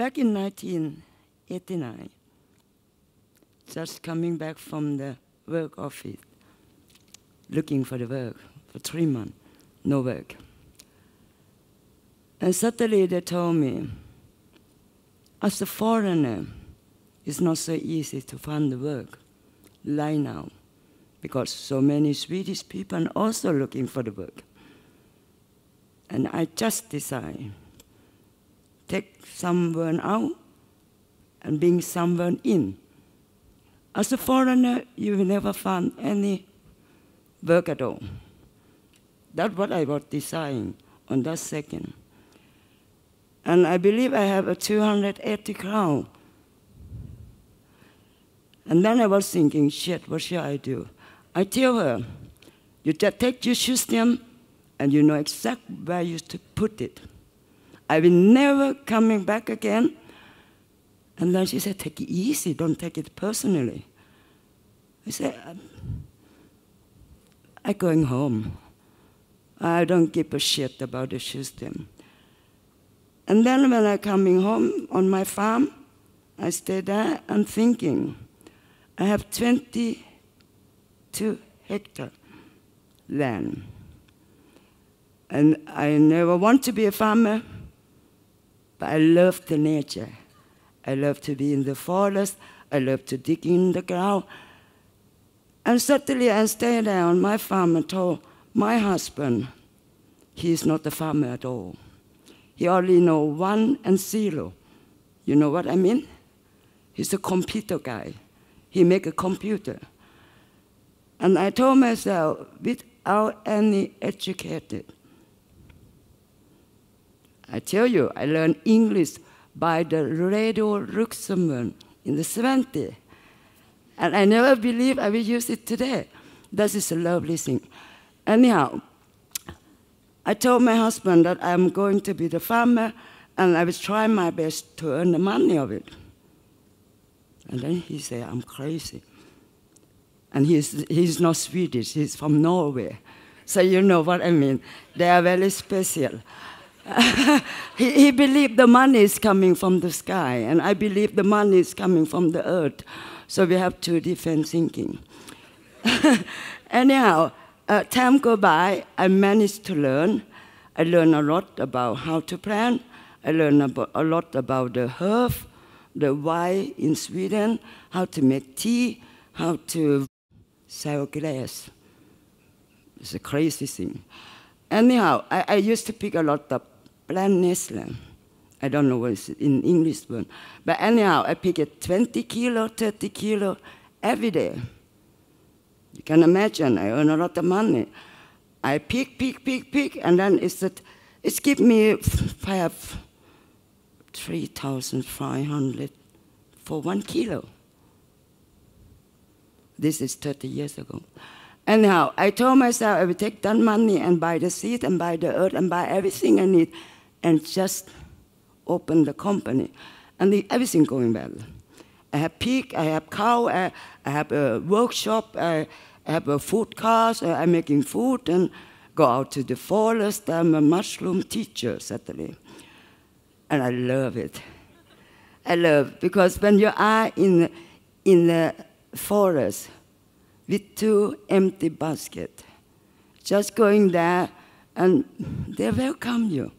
back in 1989, just coming back from the work office, looking for the work for 3 months, no work. And suddenly they told me, as a foreigner, it's not so easy to find the work right now, because so many Swedish people are also looking for the work. And I just decided, take someone out and bring someone in. As a foreigner, you will never find any work at all. That's what I was deciding on that second. And I believe I have a 280 crown. And then I was thinking, shit, what should I do? I tell her, you just take your system and you know exactly where you to put it. I will never coming back again. And then she said, take it easy, don't take it personally. I said, I'm going home. I don't give a shit about the system. And then when I'm coming home on my farm, I stay there and thinking, I have 22 hectares land. And I never want to be a farmer, but I love the nature. I love to be in the forest. I love to dig in the ground. And suddenly I stayed there on my farm and told my husband, he's not a farmer at all. He only knows 1 and 0. You know what I mean? He's a computer guy. He make a computer. And I told myself, without any educated, I tell you, I learned English by the Radio Luxembourg in the 70s. And I never believe I will use it today. That is a lovely thing. Anyhow, I told my husband that I'm going to be the farmer, and I will try my best to earn the money of it. And then he said, I'm crazy. And he's not Swedish, he's from Norway. So you know what I mean. They are very special. He believed the money is coming from the sky, and I believe the money is coming from the earth. So we have two different thinking. Anyhow, time go by, I managed to learn. I learned a lot about how to plant. I learned a lot about the herb, the wine in Sweden, how to make tea, how to sell glass. It's a crazy thing. Anyhow, I used to pick a lot of plant Nestle. I don't know what it's in English word. But anyhow, I pick it 20 kilo, 30 kilo every day. You can imagine, I earn a lot of money. I pick, and then it's give me 3,500 for 1 kilo. This is 30 years ago. Anyhow, I told myself I would take that money and buy the seed and buy the earth and buy everything I need and just open the company. And everything going well. I have pig, I have cow, I have a workshop, I have a food cars, I'm making food and go out to the forest. I'm a mushroom teacher, certainly. And I love it. I love, because when you are in the forest with 2 empty baskets, just going there, and they welcome you.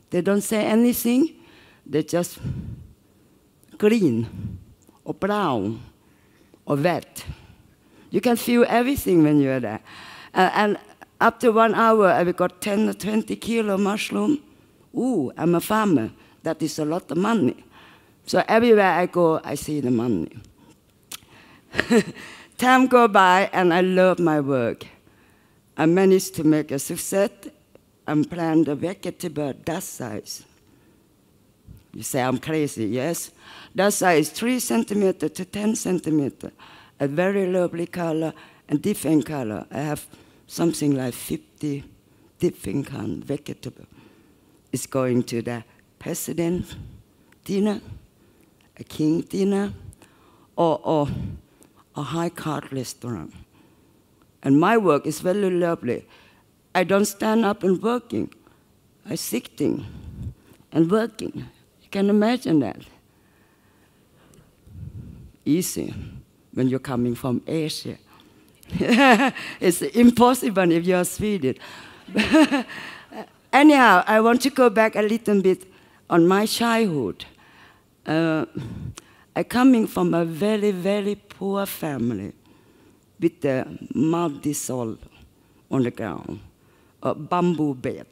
They don't say anything, they just green, or brown, or wet. You can feel everything when you're there. And after 1 hour, I got 10 or 20 kilo mushroom. Ooh, I'm a farmer. That is a lot of money. So everywhere I go, I see the money. Time go by, and I love my work. I managed to make a success and plant a vegetable that size. You say I'm crazy, yes? That size, 3 centimeters to 10 centimeters. A very lovely color and different color. I have something like 50 different kind of vegetable. It's going to the president dinner, a king dinner, or a high-card restaurant. And my work is very lovely. I don't stand up and working. I'm sitting and working. You can imagine that. Easy when you're coming from Asia. It's impossible if you're Swedish. Anyhow, I want to go back a little bit on my childhood. I'm coming from a very, very poor family with the mud dissolved on the ground, a bamboo bed,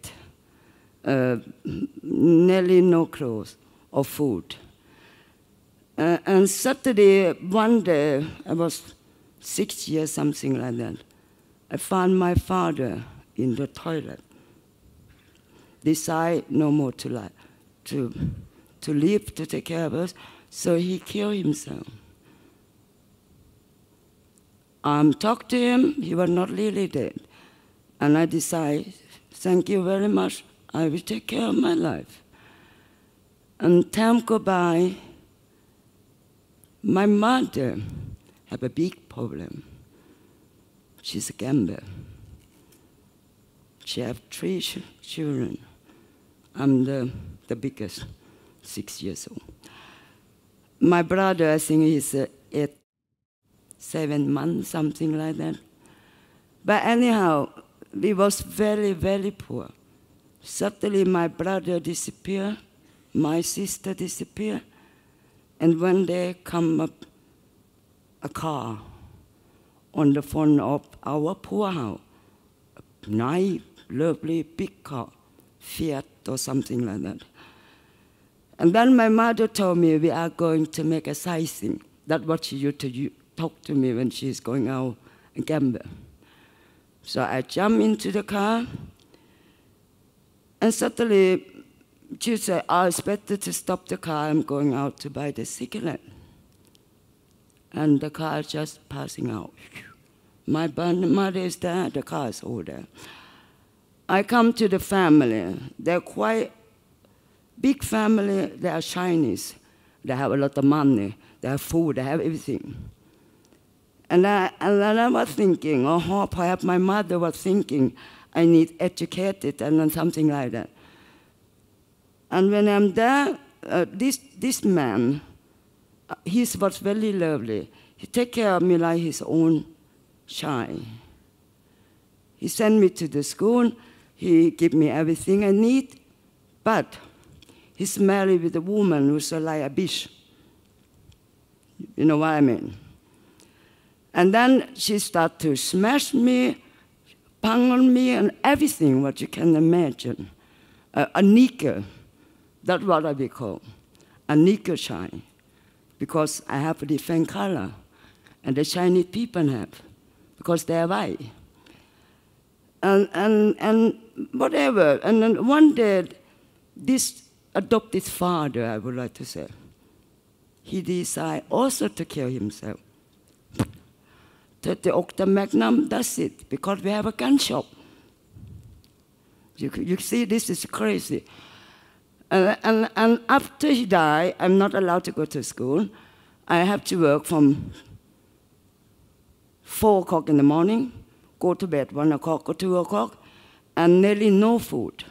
nearly no clothes or food. And Saturday, one day, I was 6 years, something like that, I found my father in the toilet. Decided no more to live, to take care of us, so he killed himself. Talked to him, he was not really dead. And I decided, thank you very much, I will take care of my life. And time go by, my mother had a big problem. She's a gambler. She has 3 children. I'm the biggest, 6 years old. My brother, I think he's 7 months, something like that. But anyhow, we was very, very poor. Suddenly my brother disappeared, my sister disappeared, and one day come up a car on the front of our poor house, a nice, lovely, big car, Fiat or something like that. And then my mother told me we are going to make a sightseeing. That's what she used to talk to me when she's going out and gamble. So I jumped into the car, and suddenly she said, I expected to stop the car, I'm going out to buy the cigarette. And the car is just passing out. My mother is there, the car is all there. I come to the family. They're quite big family. They are Chinese. They have a lot of money. They have food. They have everything. And then I was thinking, oh, perhaps my mother was thinking, I need educated and then something like that. And when I'm there, this man, he was very lovely. He take care of me like his own child. He sent me to the school. He gave me everything I need, but he's married with a woman who's like a bitch. You know what I mean? And then she started to smash me, bang on me, and everything what you can imagine. A nigger, that's what I will call, a nigger child, because I have a different color, and the Chinese people have, because they are white. And whatever. And then one day, this adopted father, I would like to say, he decided also to kill himself. 38 Magnum, that's it, because we have a gun shop. You see, this is crazy. And after he died, I'm not allowed to go to school. I have to work from 4 o'clock in the morning, go to bed 1 o'clock or 2 o'clock, and nearly no food.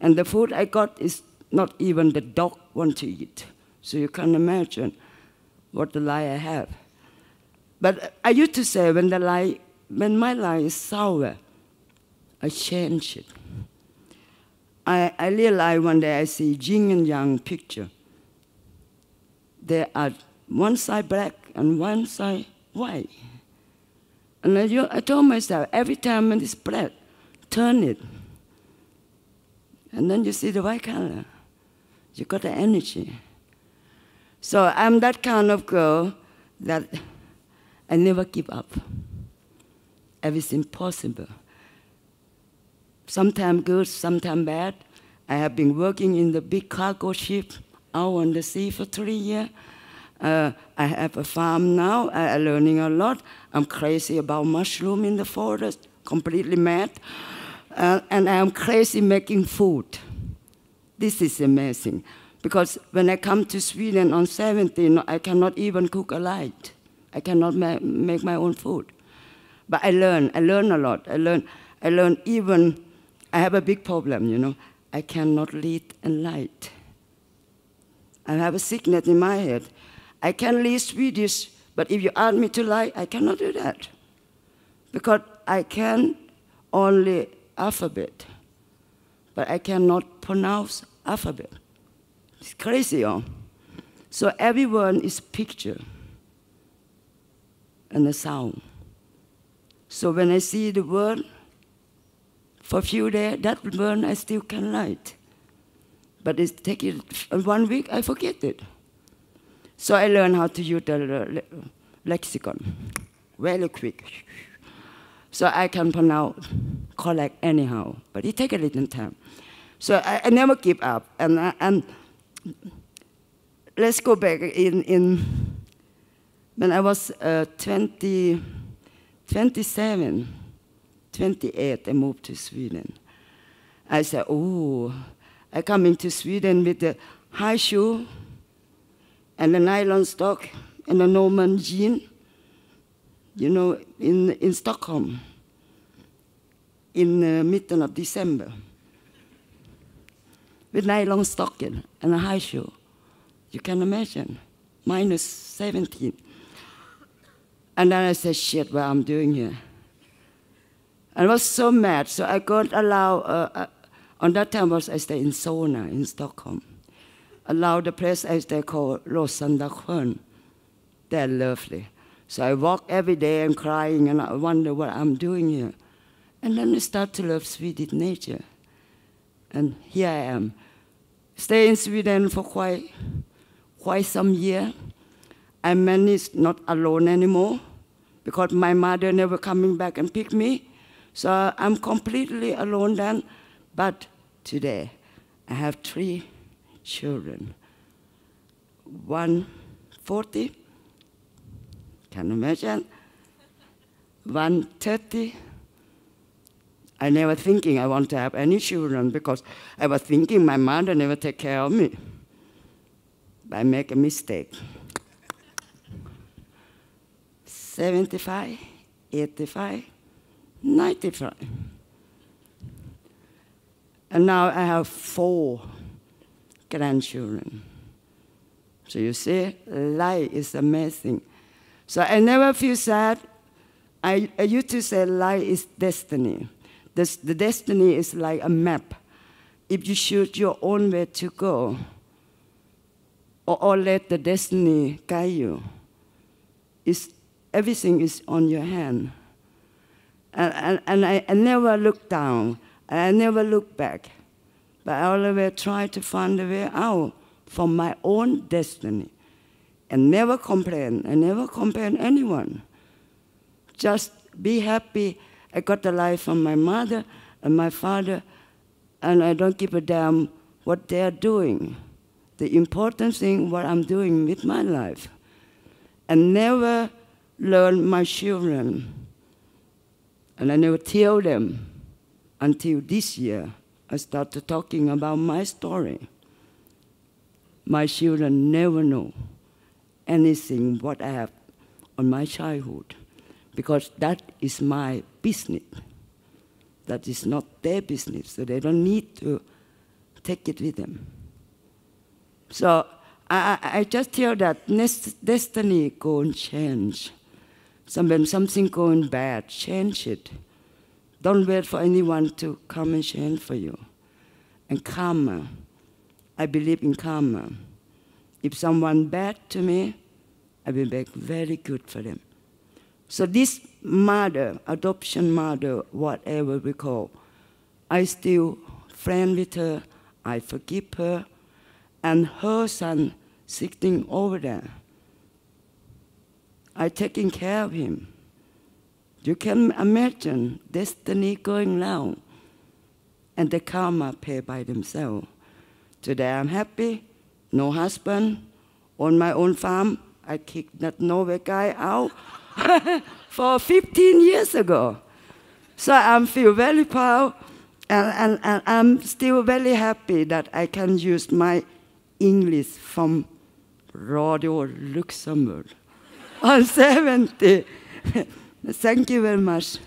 And the food I got is not even the dog want to eat. So you can imagine what the life I have. But I used to say when my life is sour, I change it. I realized one day I see yin and yang picture. They are one side black and one side white. And I told myself, every time when it's black, turn it. And then you see the white color. You got the energy. So I'm that kind of girl that I never give up. Everything possible. Sometimes good, sometimes bad. I have been working in the big cargo ship out on the sea for 3 years. I have a farm now. I'm learning a lot. I'm crazy about mushroom in the forest, completely mad. And I'm crazy making food. This is amazing. Because when I come to Sweden on 17, I cannot even cook a light. I cannot make my own food. But I learn a lot. I learn even, I have a big problem, you know. I cannot read and write. I have a sickness in my head. I can read Swedish, but if you ask me to write, I cannot do that. Because I can only alphabet, but I cannot pronounce alphabet. It's crazy, huh? So every word is picture and a sound. So when I see the word, for a few days, that word I still can write. But it takes 1 week, I forget it. So I learned how to use the lexicon very quick. So I can pronounce correct anyhow, but it takes a little time. So I never give up. And let's go back in when I was 27, 28, I moved to Sweden. I said, oh, I come into Sweden with the high shoe and the nylon sock and the Norman jean, you know, in Stockholm in the middle of December with nylon stocking and a high shoe. You can imagine, minus 17. And then I said, shit, what I'm doing here. I was so mad, so I got allowed, on that time I stayed in Solna in Stockholm. Allowed the place I stayed called Rosendalsjön. They're lovely. So I walk every day and crying, and I wonder what I'm doing here. And then I start to love Swedish nature. And here I am. Stay in Sweden for quite some years. I managed not alone anymore because my mother never coming back and pick me. So I'm completely alone then. But today, I have 3 children. One 40, can you imagine? One 30. I never thinking I want to have any children because I was thinking my mother never take care of me. But I make a mistake. 75, 85, 95. And now I have 4 grandchildren. So you see, life is amazing. So I never feel sad. I used to say life is destiny. The destiny is like a map. If you choose your own way to go, or let the destiny guide you, everything is on your hand. And I never look down, and I never look back. But I always try to find a way out from my own destiny. And never complain. I never complain anyone. Just be happy. I got the life from my mother and my father, and I don't give a damn what they're doing. The important thing, what I'm doing with my life. And never learn my children. And I never tell them until this year. I started talking about my story. My children never know anything what I have on my childhood, because that is my business. That is not their business, so they don't need to take it with them. So I just tell that destiny go and change. So when something going bad, change it. Don't wait for anyone to come and change for you. And karma, I believe in karma. If someone bad to me, I will make very good for them. So this mother, adoption mother, whatever we call, I still friend with her, I forgive her, and her son sitting over there. I taking care of him. You can imagine destiny going down, and the karma pay by themselves. Today I'm happy, no husband, on my own farm. I kicked that Norway guy out for 15 years ago. So I feel very proud, and I'm still very happy that I can use my English from Radio Luxembourg on 70. Thank you very much.